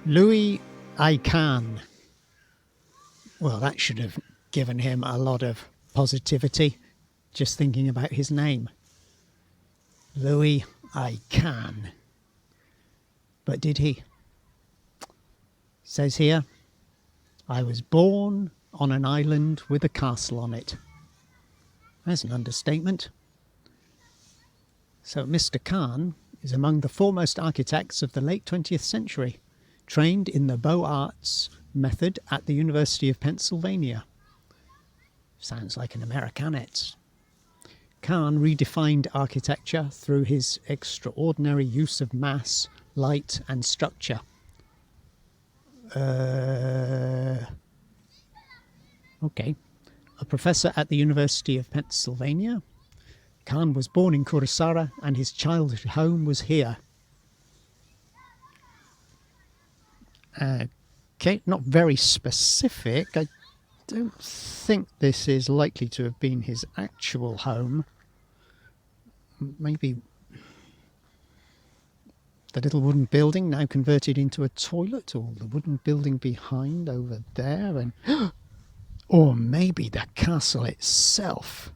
Louis Aikan. Well, that should have given him a lot of positivity, just thinking about his name. Louis Aikan. But did he? Says here, I was born on an island with a castle on it. That's an understatement. So Mr. Khan is among the foremost architects of the late 20th century, trained in the Beaux Arts method at the University of Pennsylvania. Sounds like an Americanette. Khan redefined architecture through his extraordinary use of mass, light and structure. Okay. A professor at the University of Pennsylvania. Khan was born in Kuressaare and his childhood home was here. Okay, not very specific. I don't think this is likely to have been his actual home. Maybe the little wooden building now converted into a toilet, or the wooden building behind over there, and or maybe the castle itself.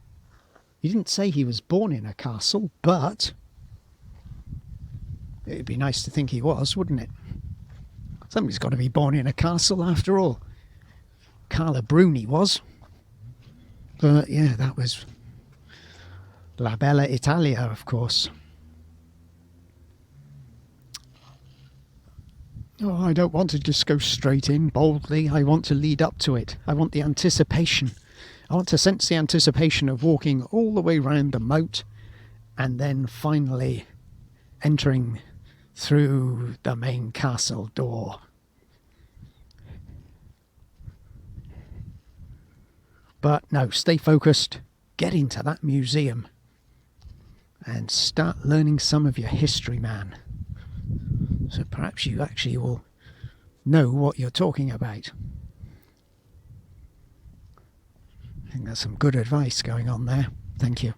He didn't say he was born in a castle, but it'd be nice to think he was, wouldn't it? Somebody's got to be born in a castle after all. Carla Bruni was. But yeah, that was La Bella Italia, of course. Oh, I don't want to just go straight in boldly. I want to lead up to it. I want the anticipation. I want to sense the anticipation of walking all the way round the moat and then finally entering through the main castle door. But no, stay focused, get into that museum and start learning some of your history, man. So perhaps you actually will know what you're talking about. I think that's some good advice going on there. Thank you.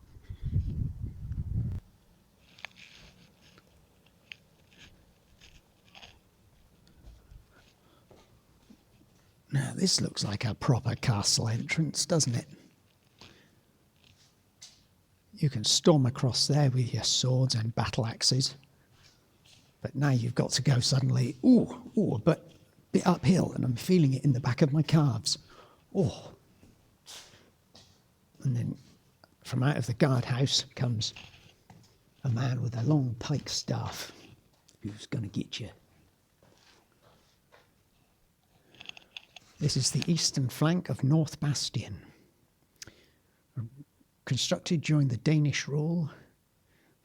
Now this looks like a proper castle entrance, doesn't it? You can storm across there with your swords and battle axes. But now you've got to go suddenly, but a bit uphill, and I'm feeling it in the back of my calves. Oh. And then from out of the guardhouse comes a man with a long pike staff who's going to get you. This is the eastern flank of North Bastion, constructed during the Danish rule,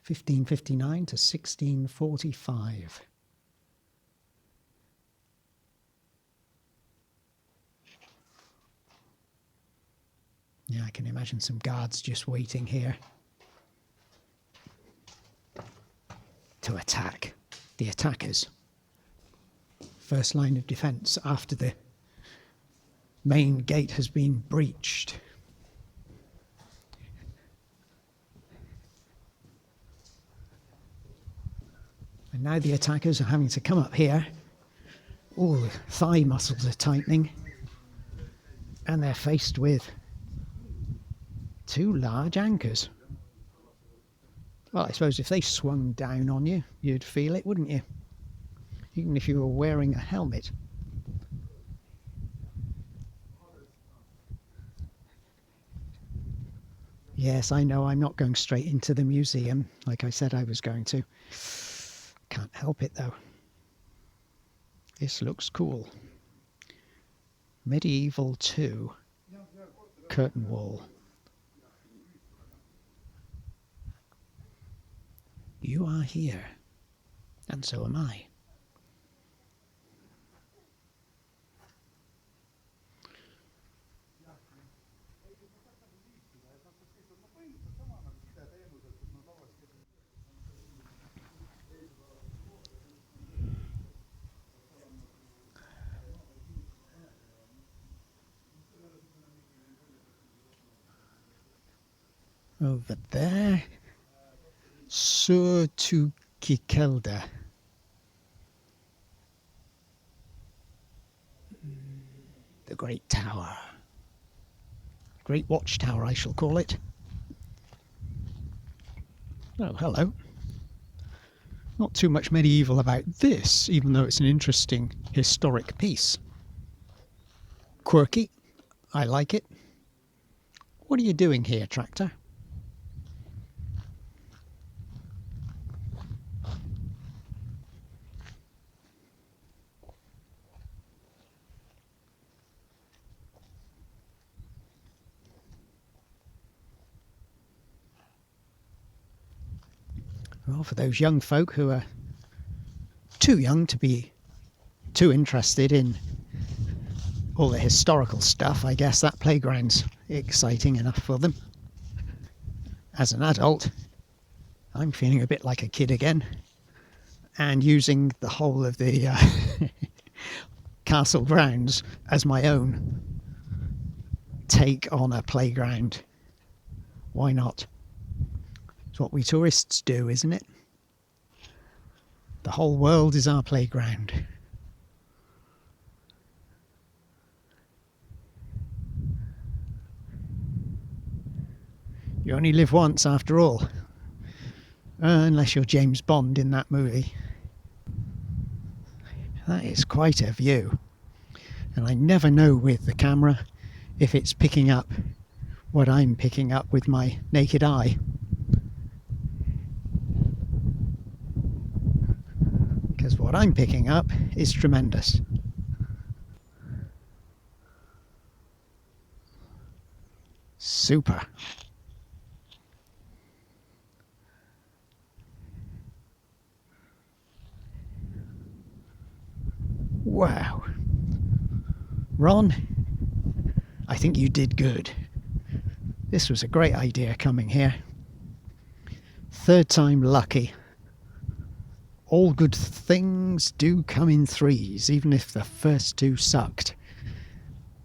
1559 to 1645. Yeah, I can imagine some guards just waiting here to attack the attackers. First line of defence after the main gate has been breached. And now the attackers are having to come up here. All the thigh muscles are tightening. And they're faced with two large anchors. Well, I suppose if they swung down on you, you'd feel it, wouldn't you? Even if you were wearing a helmet. Yes, I know I'm not going straight into the museum, like I said I was going to. Can't help it, though. This looks cool. Medieval 2. Curtain wall. You are here, and so am I. Over there, Sur to Kikelde. The Great Tower. Great Watchtower, I shall call it. Oh, hello. Not too much medieval about this, even though it's an interesting historic piece. Quirky. I like it. What are you doing here, tractor? Well, for those young folk who are too young to be too interested in all the historical stuff, I guess that playground's exciting enough for them. As an adult, I'm feeling a bit like a kid again, and using the whole of the castle grounds as my own take on a playground. Why not? It's what we tourists do, isn't it? The whole world is our playground. You only live once, after all. Unless you're James Bond in that movie. That is quite a view. And I never know with the camera if it's picking up what I'm picking up with my naked eye. Because what I'm picking up is tremendous. Super. Wow. Ron, I think you did good. This was a great idea coming here. Third time lucky. All good things do come in threes, even if the first two sucked.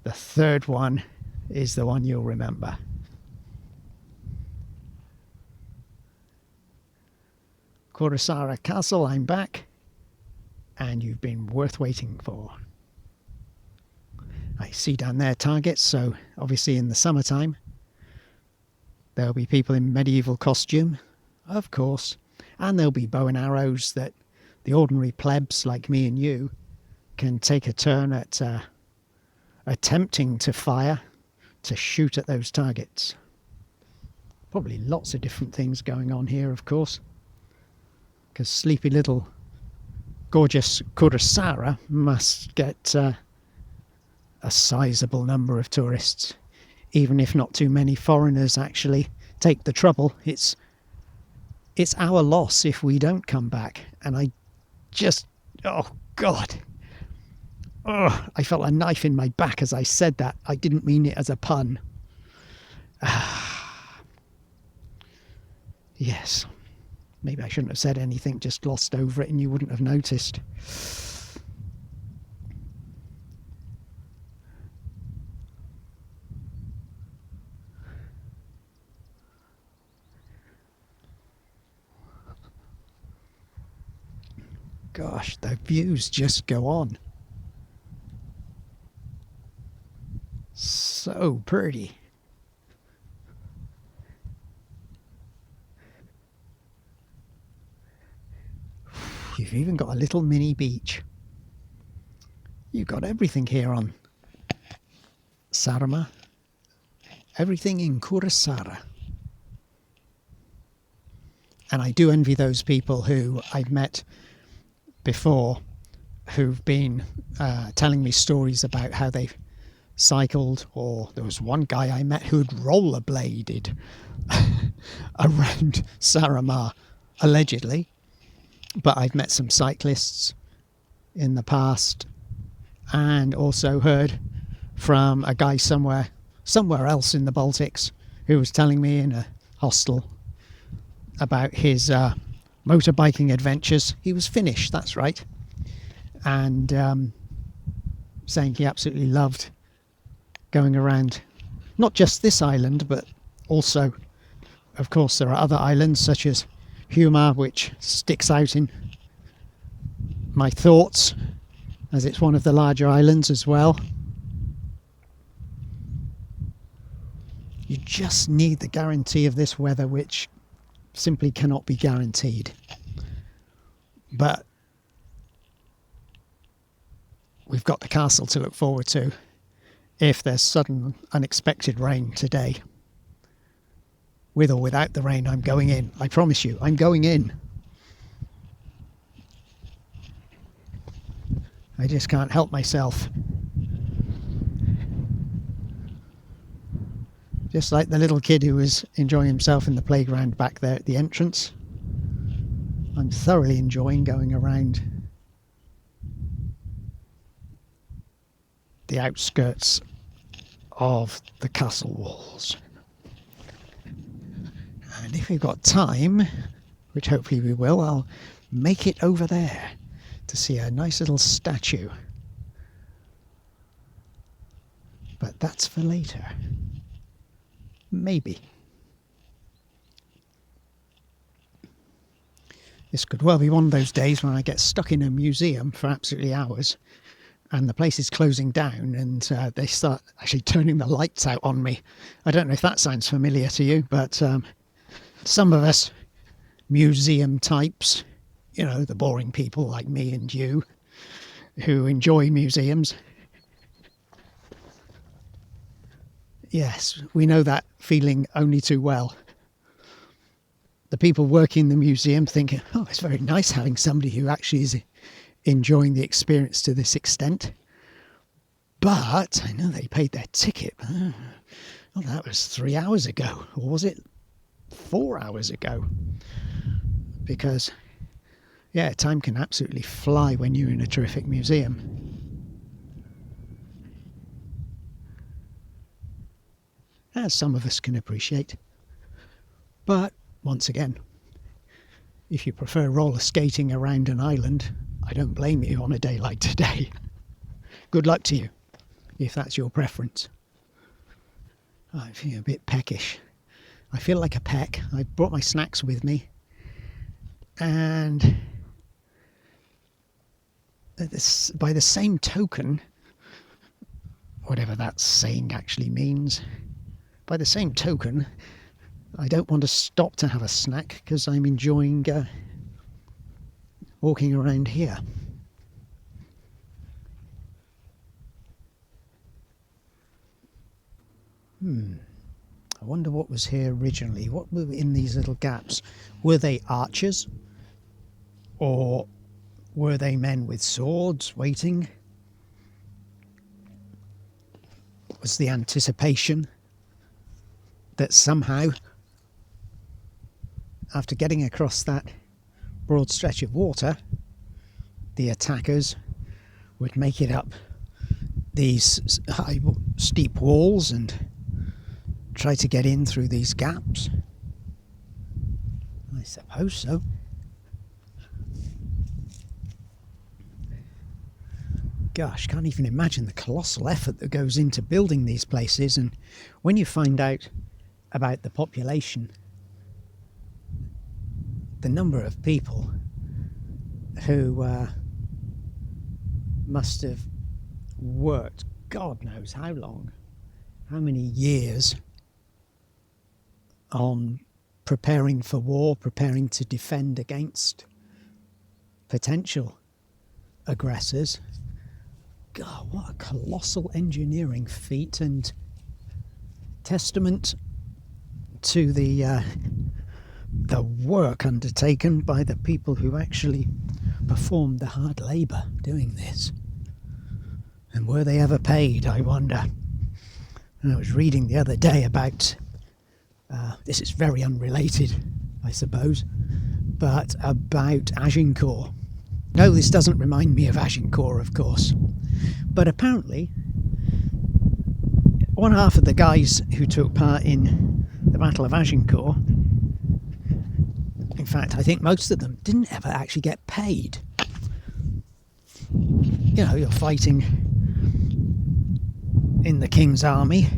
The third one is the one you'll remember. Kuressaare Castle, I'm back. And you've been worth waiting for. I see down there targets, so obviously in the summertime there'll be people in medieval costume, of course, and there'll be bow and arrows that the ordinary plebs like me and you can take a turn at attempting to fire, to shoot at those targets. Probably lots of different things going on here, of course, because sleepy little gorgeous Kuressaare must get a sizable number of tourists, even if not too many foreigners actually take the trouble. It's our loss if we don't come back. And I just, oh God, oh, I felt a knife in my back as I said that. I didn't mean it as a pun. Yes. Maybe I shouldn't have said anything, just glossed over it and you wouldn't have noticed. Gosh, the views just go on. So pretty. You've even got a little mini beach. You've got everything here on Saaremaa. Everything in Kuressaare. And I do envy those people who I've met before who've been telling me stories about how they've cycled, or there was one guy I met who'd rollerbladed around Saaremaa, allegedly. But I've met some cyclists in the past, and also heard from a guy somewhere else in the Baltics who was telling me in a hostel about his motorbiking adventures. He was Finnish, that's right, and saying he absolutely loved going around not just this island, but also, of course, there are other islands such as Humour, which sticks out in my thoughts as it's one of the larger islands as well. You just need the guarantee of this weather, which simply cannot be guaranteed. But we've got the castle to look forward to if there's sudden unexpected rain today. With or without the rain, I'm going in. I promise you, I'm going in. I just can't help myself. Just like the little kid who was enjoying himself in the playground back there at the entrance. I'm thoroughly enjoying going around the outskirts of the castle walls. And if we've got time, which hopefully we will, I'll make it over there to see a nice little statue. But that's for later. Maybe. This could well be one of those days when I get stuck in a museum for absolutely hours and the place is closing down and they start actually turning the lights out on me. I don't know if that sounds familiar to you, but some of us museum types, you know, the boring people like me and you who enjoy museums. Yes, we know that feeling only too well. The people working in the museum think, oh, it's very nice having somebody who actually is enjoying the experience to this extent. But I know they paid their ticket. Oh, that was 3 hours ago. Or was it 4 hours ago? Because, yeah, time can absolutely fly when you're in a terrific museum. As some of us can appreciate. But, once again, if you prefer roller skating around an island, I don't blame you on a day like today. Good luck to you, if that's your preference. I feel a bit peckish. I feel like a peck. I brought my snacks with me. And by the same token, whatever that saying actually means, by the same token, I don't want to stop to have a snack because I'm enjoying walking around here. I wonder what was here originally. What were in these little gaps? Were they archers? Or were they men with swords waiting? Was the anticipation that somehow, after getting across that broad stretch of water, the attackers would make it up these high, steep walls and try to get in through these gaps? I suppose so. Gosh, can't even imagine the colossal effort that goes into building these places, and when you find out about the population, the number of people who must have worked God knows how long, how many years on preparing for war, preparing to defend against potential aggressors. God, what a colossal engineering feat, and testament to the work undertaken by the people who actually performed the hard labour doing this. And were they ever paid, I wonder? And I was reading the other day about, this is very unrelated, I suppose, but about Agincourt. No, this doesn't remind me of Agincourt, of course. But apparently, one half of the guys who took part in the Battle of Agincourt, in fact, I think most of them didn't ever actually get paid. You know, you're fighting in the King's army,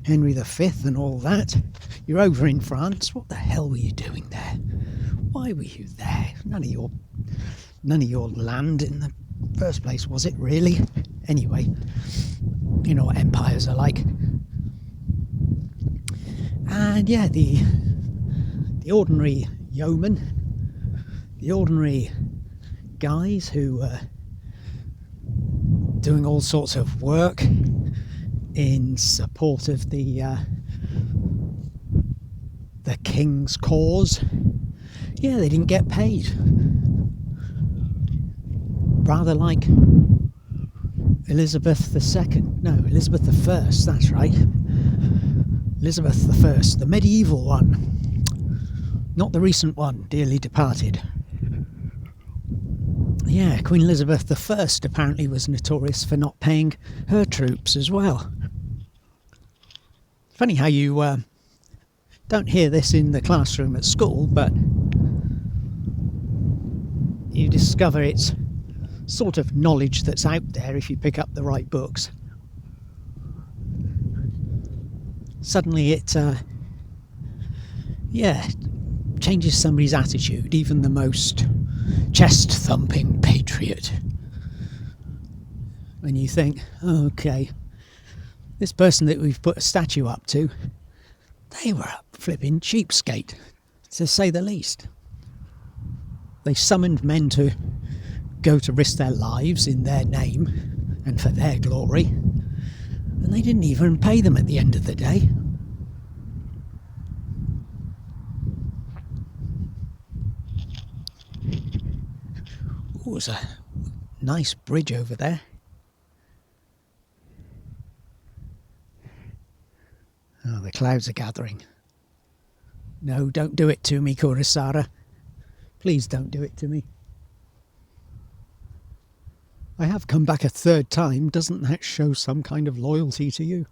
Henry V and all that. You're over in France. What the hell were you doing there? Why were you there? None of your land in the first place, was it really? Anyway, you know what empires are like. And yeah, the ordinary yeomen, the ordinary guys who were doing all sorts of work in support of the king's cause. Yeah, they didn't get paid. Rather like Elizabeth II. No, Elizabeth I, that's right. Elizabeth I, the medieval one. Not the recent one, dearly departed. Yeah, Queen Elizabeth I apparently was notorious for not paying her troops as well. Funny how you don't hear this in the classroom at school, but you discover it's sort of knowledge that's out there if you pick up the right books. Suddenly it changes somebody's attitude, even the most chest-thumping patriot. When you think, oh, okay, this person that we've put a statue up to, they were a flipping cheapskate, to say the least. They summoned men to go to risk their lives in their name and for their glory, and they didn't even pay them at the end of the day. Oh, there's a nice bridge over there. Oh, the clouds are gathering. No, don't do it to me, Kuressaare. Please don't do it to me. I have come back a third time. Doesn't that show some kind of loyalty to you?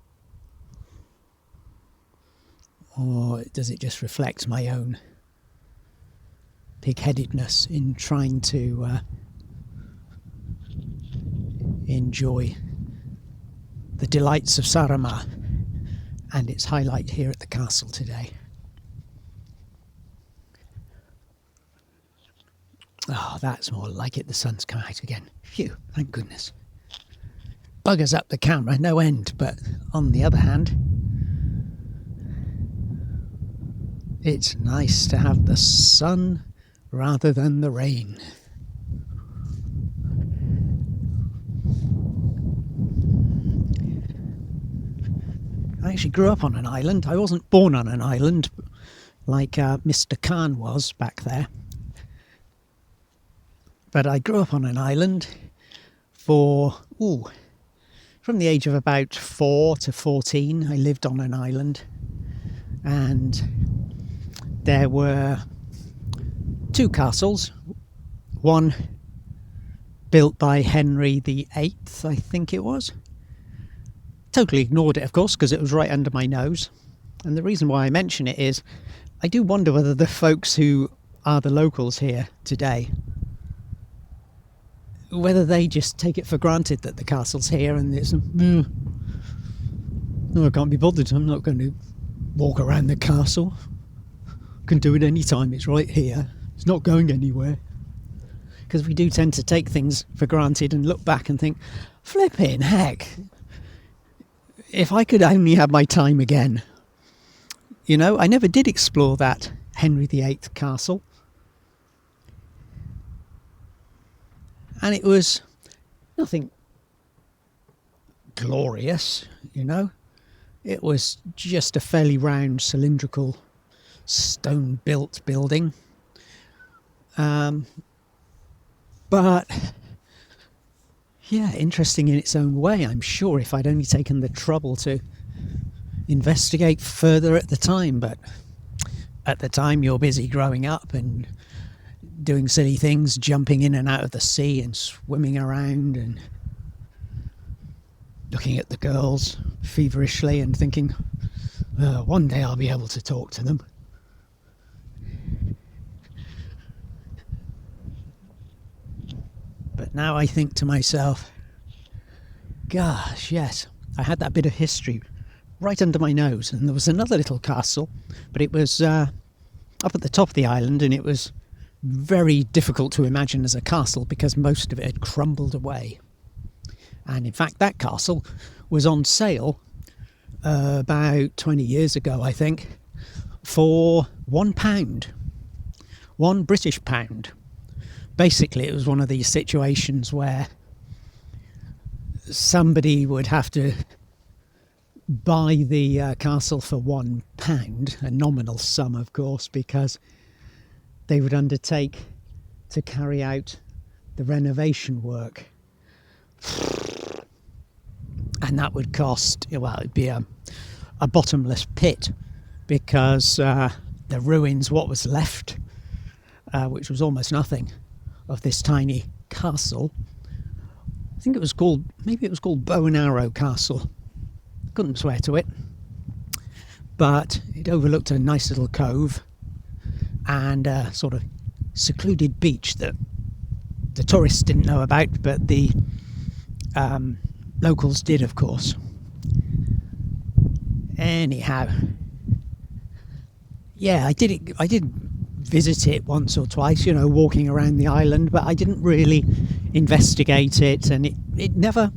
Or does it just reflect my own pig-headedness in trying to enjoy the delights of Saaremaa and its highlight here at the castle today? Oh, that's more like it. The sun's come out again. Phew, thank goodness. Buggers up the camera, no end, but on the other hand, it's nice to have the sun rather than the rain. I actually grew up on an island. I wasn't born on an island like Mr. Khan was back there. But I grew up on an island from the age of about 4 to 14. I lived on an island, and there were 2 castles. One built by Henry VIII, I think it was. Totally ignored it, of course, because it was right under my nose. And the reason why I mention it is I do wonder whether the folks who are the locals here today, whether they just take it for granted that the castle's here and it's, no, I can't be bothered. I'm not going to walk around the castle. I can do it any time. It's right here. It's not going anywhere. Because we do tend to take things for granted and look back and think, flipping heck, if I could only have my time again. You know, I never did explore that Henry VIII castle. And it was nothing glorious, you know. It was just a fairly round, cylindrical, stone-built building. But, yeah, interesting in its own way. I'm sure if I'd only taken the trouble to investigate further at the time. But at the time, you're busy growing up and doing silly things, jumping in and out of the sea and swimming around and looking at the girls feverishly and thinking, one day I'll be able to talk to them. But now I think to myself, gosh, yes, I had that bit of history right under my nose. And there was another little castle, but it was up at the top of the island, and it was very difficult to imagine as a castle because most of it had crumbled away. And in fact, that castle was on sale about 20 years ago, I think, for £1, £1 British. Basically, it was one of these situations where somebody would have to buy the castle for £1, a nominal sum, of course, because they would undertake to carry out the renovation work. And that would cost, well, it'd be a bottomless pit, because the ruins, what was left, which was almost nothing, of this tiny castle, I think it was called, maybe it was called Bow and Arrow Castle. Couldn't swear to it. But it overlooked a nice little cove and a sort of secluded beach that the tourists didn't know about, but the locals did, of course. Anyhow, yeah, I did visit it once or twice, walking around the island, but I didn't really investigate it, and it never,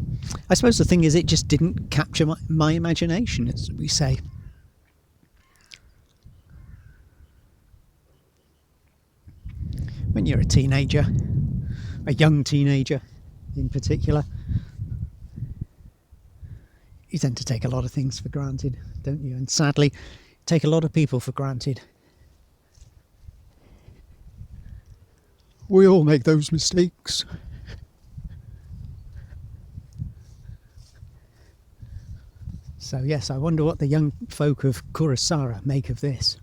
I suppose the thing is, it just didn't capture my imagination, as we say. When you're a teenager, a young teenager in particular, you tend to take a lot of things for granted, don't you? And sadly, take a lot of people for granted. We all make those mistakes. So yes, I wonder what the young folk of Kuressaare make of this.